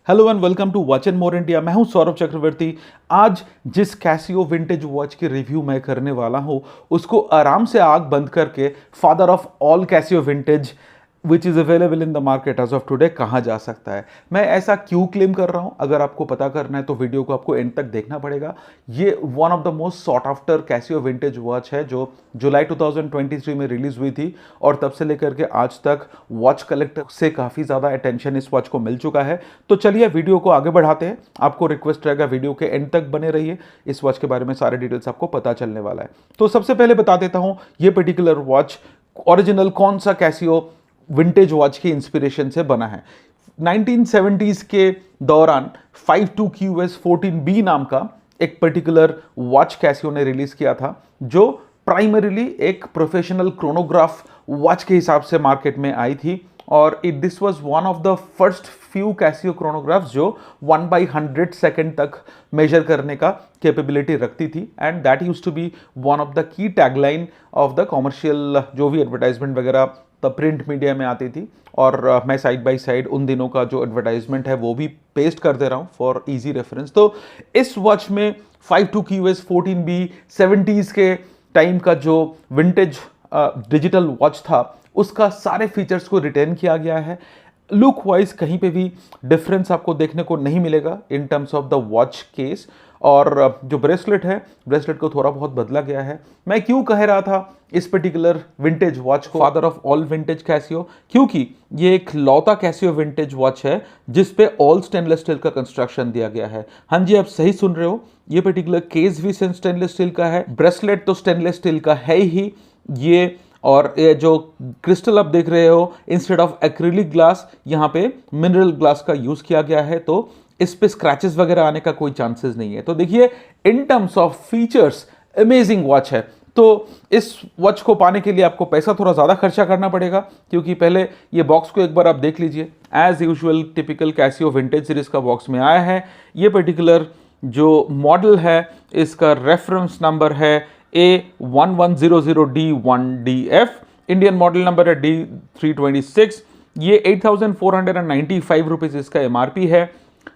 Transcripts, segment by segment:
Hello and welcome to watch and more India. मैं हूं सौरभ चक्रवर्ती। आज जिस कैसियो विंटेज वॉच की रिव्यू मैं करने वाला हूं उसको आराम से आग बंद करके father of all Casio vintage which is available in the market as of today कहा जा सकता है। मैं ऐसा क्यों क्लेम कर रहा हूं, अगर आपको पता करना है तो वीडियो को आपको एंड तक देखना पड़ेगा। ये one of the most sought after Casio vintage watch है जो जुलाई 2023 में रिलीज हुई थी और तब से लेकर के आज तक वॉच कलेक्टर से काफ़ी ज़्यादा अटेंशन इस वॉच को मिल चुका है। तो चलिए वीडियो को आगे बढ़ाते हैं। आपको रिक्वेस्ट रहेगा वीडियो के एंड तक बने रहिए, इस वॉच के बारे में सारे डिटेल्स आपको पता चलने वाला है। तो सबसे पहले बता देता हूं ये पर्टिकुलर वॉच ओरिजिनल कौन सा कैसियो विंटेज वॉच के इंस्पिरेशन से बना है। 1970s के दौरान 52QS14B नाम का एक पर्टिकुलर वॉच कैसियो ने रिलीज किया था जो प्राइमरीली एक प्रोफेशनल क्रोनोग्राफ वॉच के हिसाब से मार्केट में आई थी और this was one of the first few Casio chronographs जो 1/100 सेकेंड तक मेजर करने का कैपेबिलिटी रखती थी and that used to be one of the key tagline of the commercial जो भी एडवर्टाइजमेंट वगैरह द प्रिंट मीडिया में आती थी। और मैं साइड बाय साइड उन दिनों का जो एडवर्टाइजमेंट है वो भी पेस्ट कर दे रहा हूँ फॉर इजी रेफरेंस। तो इस वॉच में 52QS14B 70s के टाइम का जो विंटेज डिजिटल वॉच था उसका सारे फीचर्स को रिटेन किया गया है। लुक वाइज कहीं पे भी डिफरेंस आपको देखने को नहीं मिलेगा in terms of the watch case. और जो ब्रेसलेट है, ब्रेसलेट को थोड़ा बहुत बदला गया है। मैं क्यों कह रहा था इस पर्टिकुलर विंटेज वॉच को father of all vintage Casio, क्योंकि ये एक लौता कैसियो विंटेज वॉच है जिस पे ऑल स्टेनलेस स्टील का कंस्ट्रक्शन दिया गया है। हाँ जी, आप सही सुन रहे हो, ये पर्टिकुलर केस भी स्टेनलेस स्टील का है, ब्रेसलेट तो स्टेनलेस स्टील का है ही ये। और ये जो क्रिस्टल आप देख रहे हो इंस्टेड ऑफ एक्रिलिक ग्लास यहाँ पे मिनरल ग्लास का यूज किया गया है, तो इस पे स्क्रैचेस वगैरह आने का कोई चांसेस नहीं है। तो देखिए in terms of features amazing watch है। तो इस वॉच को पाने के लिए आपको पैसा थोड़ा ज़्यादा खर्चा करना पड़ेगा क्योंकि पहले ये बॉक्स को एक बार आप देख लीजिए। As usual typical Casio vintage series का बॉक्स में आया है। ये पर्टिकुलर जो मॉडल है इसका रेफरेंस नंबर है A1100D1DF, इंडियन मॉडल नंबर है D326। ये 8,495 रुपीज़ इसका MRP है।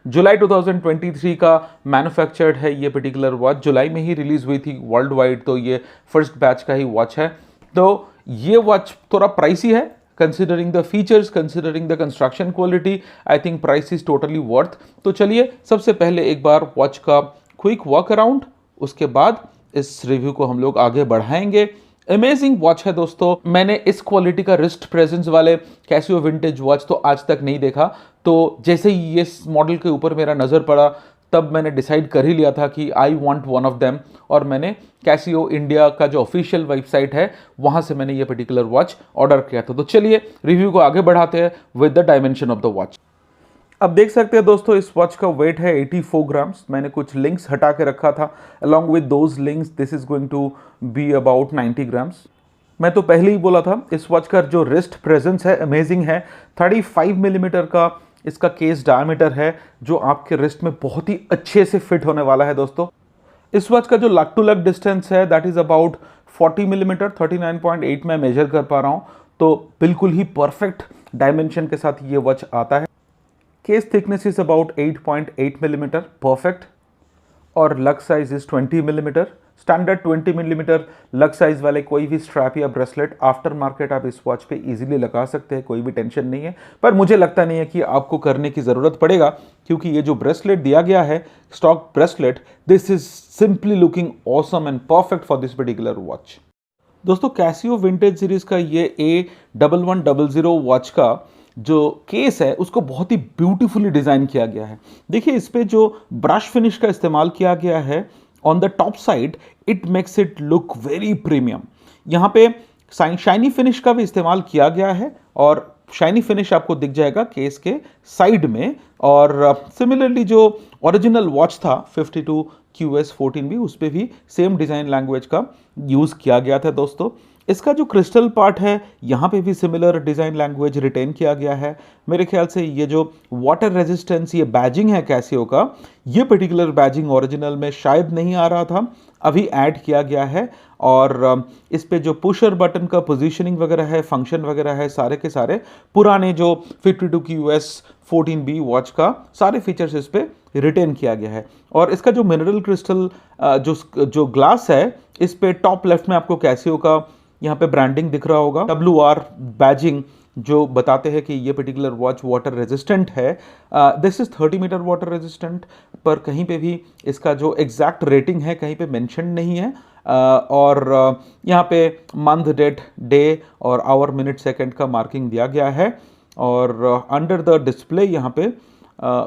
जुलाई 2023 का मैन्युफैक्चर्ड है ये पर्टिकुलर वॉच, जुलाई में ही रिलीज हुई थी वर्ल्ड वाइड, तो ये फर्स्ट बैच का ही वॉच है। तो ये वॉच थोड़ा प्राइसी है considering the features, considering the construction quality. I think price is totally worth. तो चलिए सबसे पहले एक बार वॉच का क्विक वॉक अराउंड, उसके बाद इस रिव्यू को हम लोग आगे बढ़ाएंगे। अमेजिंग वॉच है दोस्तों। मैंने इस क्वालिटी का रिस्ट प्रेजेंस वाले कैसियो विंटेज वॉच तो आज तक नहीं देखा। तो जैसे ही ये मॉडल के ऊपर मेरा नज़र पड़ा तब मैंने डिसाइड कर ही लिया था कि I want one of them, और मैंने कैसियो इंडिया का जो ऑफिशियल वेबसाइट है वहाँ से मैंने ये पर्टिकुलर वॉच ऑर्डर किया था। तो चलिए रिव्यू को आगे बढ़ाते हैं with the dimension of the watch. अब देख सकते हैं दोस्तों इस वॉच का वेट है 84 ग्राम्स। मैंने कुछ लिंक्स हटा के रखा था, along with those links this is going to be about 90 grams. मैं तो पहले ही बोला था इस वॉच का जो रिस्ट प्रेजेंस है अमेजिंग है। 35 मिलीमीटर का इसका केस डायमीटर है जो आपके रिस्ट में बहुत ही अच्छे से फिट होने वाला है दोस्तों। इस वॉच का जो लग टू लग डिस्टेंस है दैट इज अबाउट 40 मिलीमीटर, 39.8 में मेजर कर पा रहा हूँ, तो बिल्कुल ही परफेक्ट डायमेंशन के साथ ये वॉच आता है। Case thickness is about 8.8 millimetre, perfect, और लग size is 20 millimetre. Standard 20 millimetre लग साइज वाले कोई भी स्ट्रैप या ब्रेसलेट आफ्टर मार्केट आप इस वॉच पे इजीली लगा सकते हैं, कोई भी टेंशन नहीं है। पर मुझे लगता नहीं है कि आपको करने की ज़रूरत पड़ेगा क्योंकि ये जो ब्रेसलेट दिया गया है stock bracelet, this is simply looking awesome and perfect for this particular watch. दोस्तों कैसियो विंटेज सीरीज का ये A1100 वॉच का जो केस है उसको बहुत ही ब्यूटीफुली डिज़ाइन किया गया है। देखिए इस पे जो ब्रश फिनिश का इस्तेमाल किया गया है on the top side, it makes it look very premium. यहाँ पे शाइनी फिनिश का भी इस्तेमाल किया गया है और शाइनी फिनिश आपको दिख जाएगा केस के साइड में। और सिमिलरली जो ओरिजिनल वॉच था 52QS14B उस पर भी सेम डिज़ाइन लैंग्वेज का यूज़ किया गया था दोस्तों। इसका जो क्रिस्टल पार्ट है यहाँ पे भी सिमिलर डिज़ाइन लैंग्वेज रिटेन किया गया है। मेरे ख्याल से ये जो वाटर रेजिस्टेंस ये बैजिंग है कैसियो का, ये पर्टिकुलर बैजिंग ओरिजिनल में शायद नहीं आ रहा था, अभी ऐड किया गया है। और इस पे जो पुशर बटन का पोजीशनिंग वगैरह है, फंक्शन वगैरह है, सारे के सारे पुराने जो 52 की US 14B वॉच का सारे फीचर्स इस पे रिटेन किया गया है। और इसका जो मिनरल क्रिस्टल जो ग्लास है, इस पे टॉप लेफ्ट में आपको कैसियो का यहाँ पे ब्रांडिंग दिख रहा होगा, WR बैजिंग जो बताते हैं कि ये पर्टिकुलर वॉच वाटर रेजिस्टेंट है। This is 30 metre water resistant, पर कहीं पे भी इसका जो एग्जैक्ट रेटिंग है कहीं पे मेंशन नहीं है। और यहाँ पे मंथ, डेट, डे और आवर, मिनट, सेकंड का मार्किंग दिया गया है। और अंडर द डिस्प्ले यहाँ पे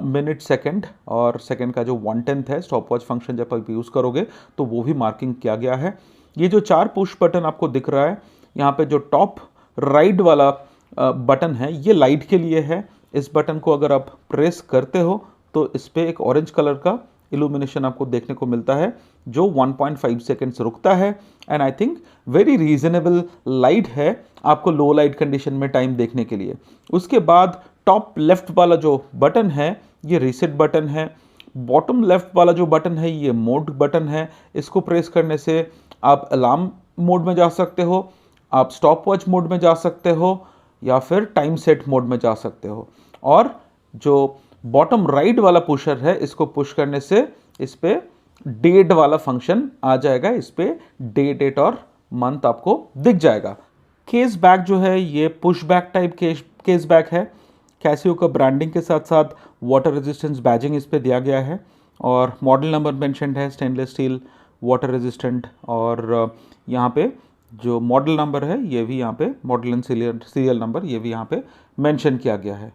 मिनट, सेकंड और सेकंड का जो 1/10 है स्टॉप वॉच फंक्शन जब आप यूज़ करोगे तो वो भी मार्किंग किया गया है। ये जो 4 पुश बटन आपको दिख रहा है, यहाँ पे जो टॉप राइट वाला बटन है ये लाइट के लिए है। इस बटन को अगर आप प्रेस करते हो तो इस पे एक ऑरेंज कलर का इल्यूमिनेशन आपको देखने को मिलता है जो 1.5 सेकेंड्स रुकता है। And I think very reasonable light है आपको लो लाइट कंडीशन में टाइम देखने के लिए। उसके बाद टॉप लेफ्ट वाला जो बटन है ये रीसेट बटन है। बॉटम लेफ्ट वाला जो बटन है ये मोड बटन है। इसको प्रेस करने से आप अलार्म मोड में जा सकते हो, आप स्टॉप वॉच मोड में जा सकते हो, या फिर टाइम सेट मोड में जा सकते हो। और जो बॉटम राइट वाला पुशर है, इसको पुश करने से इस पे डेट वाला फंक्शन आ जाएगा। इस पे डे, डेट और मंथ आपको दिख जाएगा। केस बैक जो है ये push back type case back है। कैसियो का ब्रांडिंग के साथ साथ वाटर रेजिस्टेंस बैजिंग इस पे दिया गया है और मॉडल नंबर मेंशन्ड है, स्टेनलेस स्टील, वाटर रेजिस्टेंट। और यहाँ पे जो मॉडल नंबर है ये भी यहाँ पे मॉडल एंड सीरियल नंबर ये भी यहाँ पे मेंशन किया गया है।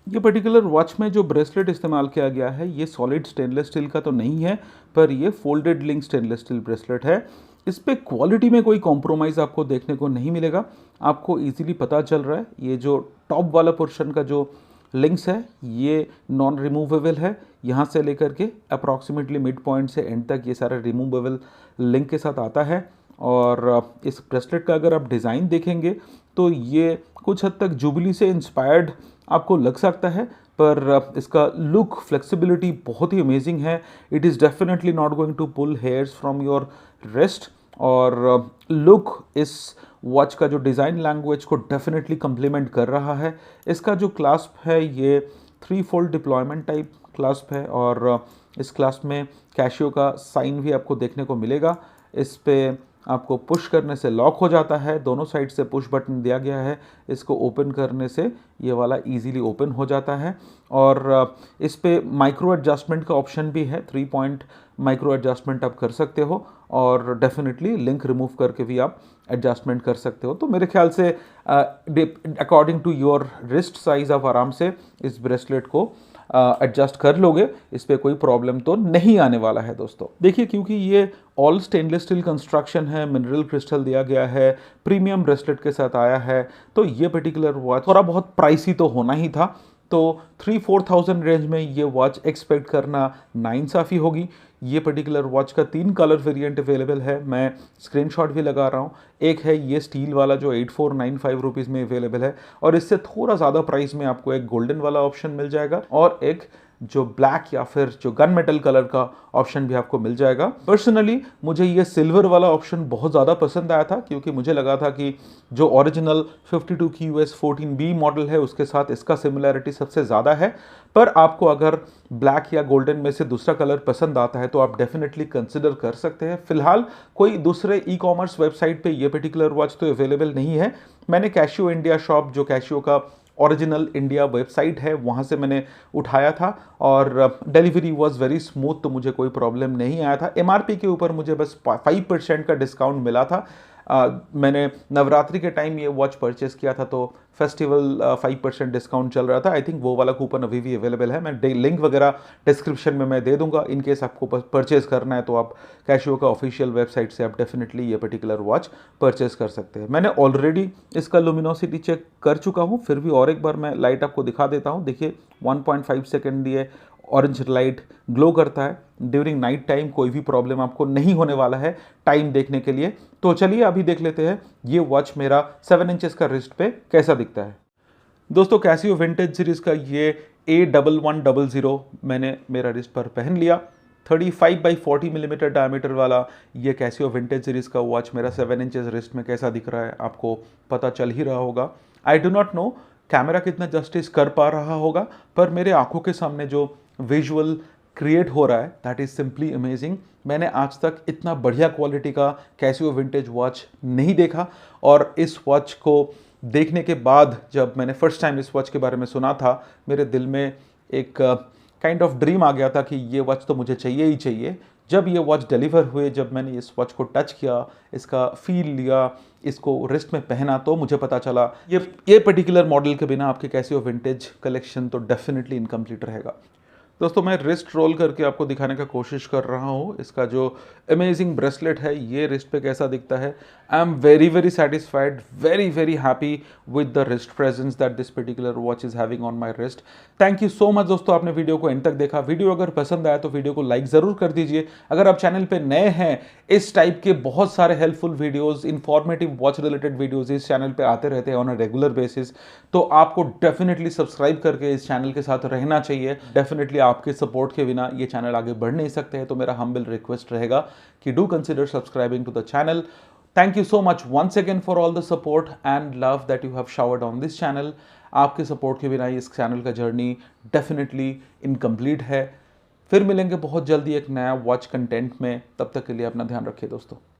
ये पर्टिकुलर वॉच में जो ब्रेसलेट इस्तेमाल किया गया है ये सॉलिड स्टेनलेस स्टील का तो नहीं है, पर ये folded link stainless steel bracelet है। इस पे क्वालिटी में कोई कॉम्प्रोमाइज़ आपको देखने को नहीं मिलेगा। आपको इजीली पता चल रहा है ये जो टॉप वाला पोर्शन का जो लिंक्स है ये नॉन रिमूवेबल है। यहाँ से लेकर के अप्रॉक्सीमेटली मिड पॉइंट से एंड तक ये सारा रिमूवेबल लिंक के साथ आता है। और इस ब्रेसलेट का अगर आप डिज़ाइन देखेंगे तो ये कुछ हद तक जुबली से इंस्पायर्ड आपको लग सकता है, पर इसका लुक, फ्लेक्सिबिलिटी बहुत ही अमेजिंग है। It is definitely not going to pull hairs from your wrist. और लुक इस वॉच का जो डिज़ाइन लैंग्वेज को डेफिनेटली कम्प्लीमेंट कर रहा है। इसका जो क्लास्प है ये 3 फोल्ड डिप्लॉयमेंट टाइप क्लास्प है और इस क्लास्प में कैशियो का साइन भी आपको देखने को मिलेगा। इस पे आपको पुश करने से लॉक हो जाता है, दोनों साइड से पुश बटन दिया गया है। इसको ओपन करने से ये वाला इजीली ओपन हो जाता है। और इस पे माइक्रो एडजस्टमेंट का ऑप्शन भी है, 3 पॉइंट माइक्रो एडजस्टमेंट आप कर सकते हो और डेफिनेटली लिंक रिमूव करके भी आप एडजस्टमेंट कर सकते हो। तो मेरे ख्याल से according to your wrist size आप आराम से इस ब्रेसलेट को एडजस्ट कर लोगे, इस पे कोई प्रॉब्लम तो नहीं आने वाला है दोस्तों। देखिए, क्योंकि ये ऑल स्टेनलेस स्टील कंस्ट्रक्शन है, मिनरल क्रिस्टल दिया गया है, प्रीमियम ब्रेसलेट के साथ आया है, तो ये पर्टिकुलर वॉच थोड़ा बहुत प्राइसी तो होना ही था। तो 3-4,000 रेंज में ये वॉच एक्सपेक्ट करना नाइंसाफ़ी होगी। ये पर्टिकुलर वॉच का 3 कलर वेरिएंट अवेलेबल है, मैं स्क्रीनशॉट भी लगा रहा हूँ। एक है ये स्टील वाला जो 8495 रुपीज़ में अवेलेबल है और इससे थोड़ा ज़्यादा प्राइस में आपको एक गोल्डन वाला ऑप्शन मिल जाएगा और एक जो ब्लैक या फिर जो गन मेटल कलर का ऑप्शन भी आपको मिल जाएगा। पर्सनली मुझे ये सिल्वर वाला ऑप्शन बहुत ज़्यादा पसंद आया था, क्योंकि मुझे लगा था कि जो ओरिजिनल 52 की US 14B मॉडल है उसके साथ इसका सिमिलैरिटी सबसे ज़्यादा है। पर आपको अगर ब्लैक या गोल्डन में से दूसरा कलर पसंद आता है तो आप डेफिनेटली कंसिडर कर सकते हैं। फिलहाल कोई दूसरे ई-कॉमर्स वेबसाइट पे ये पर्टिकुलर वॉच तो अवेलेबल नहीं है। मैंने कैशियो इंडिया शॉप, जो कैशियो का ओरिजिनल इंडिया वेबसाइट है, वहाँ से मैंने उठाया था और डिलीवरी वाज वेरी स्मूथ, तो मुझे कोई प्रॉब्लम नहीं आया था। MRP के ऊपर मुझे बस 5% का डिस्काउंट मिला था। मैंने नवरात्रि के टाइम ये वॉच परचेस किया था तो फेस्टिवल 5% डिस्काउंट चल रहा था। आई थिंक वो वाला कूपन अभी भी अवेलेबल है। मैं लिंक वगैरह डिस्क्रिप्शन में मैं दे दूंगा। इन केस आपको परचेज करना है तो आप कैशियो का ऑफिशियल वेबसाइट से आप डेफिनेटली ये पर्टिकुलर वॉच परचेज कर सकते हैं। मैंने ऑलरेडी इसका लुमिनोसिटी चेक कर चुका हूँ, फिर भी और एक बार मैं लाइट आपको दिखा देता हूँ। देखिए 1.5 सेकेंड ये ऑरेंज लाइट ग्लो करता है। ड्यूरिंग नाइट टाइम कोई भी प्रॉब्लम आपको नहीं होने वाला है टाइम देखने के लिए। तो चलिए अभी देख लेते हैं ये वॉच मेरा 7 इंचेस का रिस्ट पे कैसा दिखता है। दोस्तों कैसियो विंटेज सीरीज का ये A1100 मैंने मेरा रिस्ट पर पहन लिया। 35/40 मिलीमीटर डायमीटर वाला ये कैसियो विंटेज सीरीज का वॉच मेरा 7 इंचेस रिस्ट में कैसा दिख रहा है आपको पता चल ही रहा होगा। I do not know camera कितना जस्टिस कर पा रहा होगा, पर मेरे आंखों के सामने जो विजुअल क्रिएट हो रहा है दैट इज सिंपली अमेजिंग। मैंने आज तक इतना बढ़िया क्वालिटी का कैसियो विंटेज वॉच नहीं देखा, और इस वॉच को देखने के बाद जब मैंने फर्स्ट टाइम इस वॉच के बारे में सुना था, मेरे दिल में एक काइंड ऑफ ड्रीम आ गया था कि ये वॉच तो मुझे चाहिए ही चाहिए। जब ये वॉच डिलीवर हुए, जब मैंने इस वॉच को टच किया, इसका फील लिया, इसको रिस्ट में पहना, तो मुझे पता चला ये पर्टिकुलर मॉडल के बिना आपके कैसियो विंटेज कलेक्शन तो डेफिनेटली इनकम्प्लीट रहेगा। दोस्तों मैं रिस्ट रोल करके आपको दिखाने का कोशिश कर रहा हूँ। इसका जो अमेजिंग ब्रेसलेट है ये रिस्ट पे कैसा दिखता है। I am very satisfied, very happy with the wrist presence that this particular watch is having on my wrist. Thank you so much दोस्तों, आपने वीडियो को एंड तक देखा। वीडियो अगर पसंद आया तो वीडियो को लाइक ज़रूर कर दीजिए। अगर आप चैनल पे नए हैं, इस टाइप के बहुत सारे helpful videos, informative watch related videos इस चैनल पे आते रहते हैं ऑन अ रेगुलर बेसिस, तो आपको डेफिनेटली सब्सक्राइब करके इस चैनल के साथ रहना चाहिए। डेफिनेटली आपके सपोर्ट के बिना ये चैनल आगे बढ़ नहीं सकते हैं। तो मेरा हम्बल रिक्वेस्ट रहेगा कि do consider subscribing to the channel. Thank you so much once again for all the support and love that you have showered on this channel. आपके सपोर्ट के बिना इस चैनल का जर्नी डेफिनेटली इनकम्प्लीट है। फिर मिलेंगे बहुत जल्दी एक नया वॉच कंटेंट में। तब तक के लिए अपना ध्यान रखिए दोस्तों।